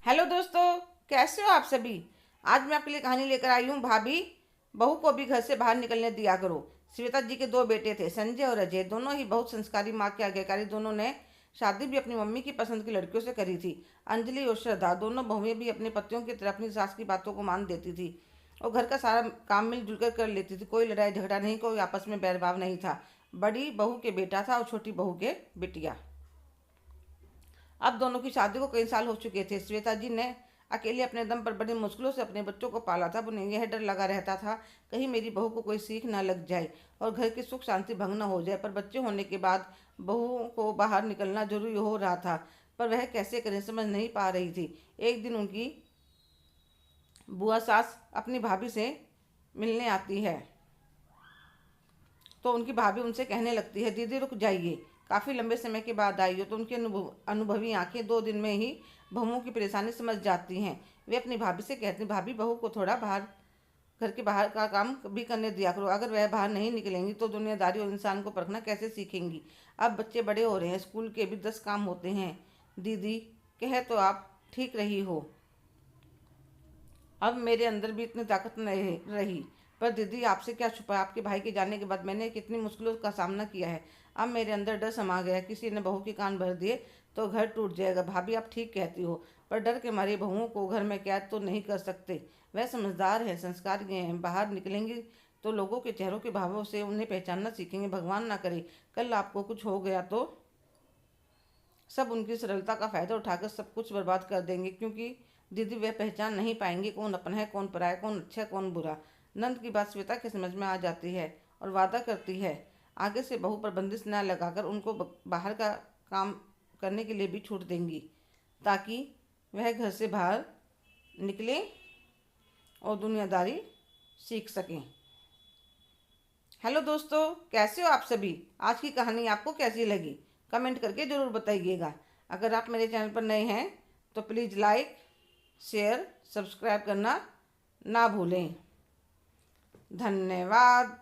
Hello दोस्तों, कैसे हो आप सभी। आज मैं आपके लिए कहानी लेकर आई हूँ। भाभी बहू को भी घर से बाहर निकलने दिया करो। श्वेता जी के दो बेटे थे, संजय और अजय। दोनों ही बहुत संस्कारी, माँ के आज्ञाकारी। दोनों ने शादी भी अपनी मम्मी की पसंद की लड़कियों से करी थी। अंजलि और श्रद्धा दोनों बहुएं भी अपने पतियों की तरह अपनी सास की बातों को मान देती थी और घर का सारा काम मिलजुल कर लेती थी। कोई लड़ाई झगड़ा नहीं, कोई आपस में बैरभाव नहीं था। बड़ी बहू के बेटा था और छोटी बहू के बिटिया। अब दोनों की शादी को कई साल हो चुके थे। श्वेता जी ने अकेले अपने दम पर बड़ी मुश्किलों से अपने बच्चों को पाला था। उन्हें यह डर लगा रहता था कहीं मेरी बहू को कोई सीख ना लग जाए और घर की सुख शांति भंग न हो जाए। पर बच्चे होने के बाद बहू को बाहर निकलना जरूरी हो रहा था, पर वह कैसे करें समझ नहीं पा रही थी। एक दिन उनकी बुआ सास अपनी भाभी से मिलने आती है तो उनकी भाभी उनसे कहने लगती है, दीदी रुक जाइए, काफ़ी लंबे समय के बाद आई हो। तो उनकी अनुभवी आंखें 2 दिन में ही बहुओं की परेशानी समझ जाती हैं। वे अपनी भाभी से कहती हैं, भाभी बहू को थोड़ा बाहर, घर के बाहर का काम भी करने दिया करो। अगर वह बाहर नहीं निकलेंगी तो दुनियादारी और इंसान को परखना कैसे सीखेंगी। अब बच्चे बड़े हो रहे हैं, स्कूल के भी 10 काम होते हैं। दीदी कहे तो आप ठीक रही हो, अब मेरे अंदर भी इतनी ताकत नहीं रही। पर दीदी आपसे क्या छुपा, आपके भाई के जाने के बाद मैंने कितनी मुश्किलों का सामना किया है। अब मेरे अंदर डर समा गया, किसी ने बहू के कान भर दिए तो घर टूट जाएगा। भाभी आप ठीक कहती हो, पर डर के मारे बहुओं को घर में कैद तो नहीं कर सकते। वह समझदार हैं, संस्कारी हैं, बाहर निकलेंगी तो लोगों के चेहरों के भावों से उन्हें पहचानना सीखेंगे। भगवान ना करे कल आपको कुछ हो गया तो सब उनकी सरलता का फायदा उठाकर सब कुछ बर्बाद कर देंगे, क्योंकि दीदी वे पहचान नहीं पाएंगे कौन अपन है, कौन पराया, कौन अच्छा कौन बुरा। नंद की बात श्वेता के समझ में आ जाती है और वादा करती है आगे से बहू पर बंदिश न लगाकर उनको बाहर का काम करने के लिए भी छूट देंगी, ताकि वह घर से बाहर निकले और दुनियादारी सीख सकें। हेलो दोस्तों, कैसे हो आप सभी। आज की कहानी आपको कैसी लगी कमेंट करके ज़रूर बताइएगा। अगर आप मेरे चैनल पर नए हैं तो प्लीज़ लाइक, शेयर, सब्सक्राइब करना ना भूलें। धन्यवाद।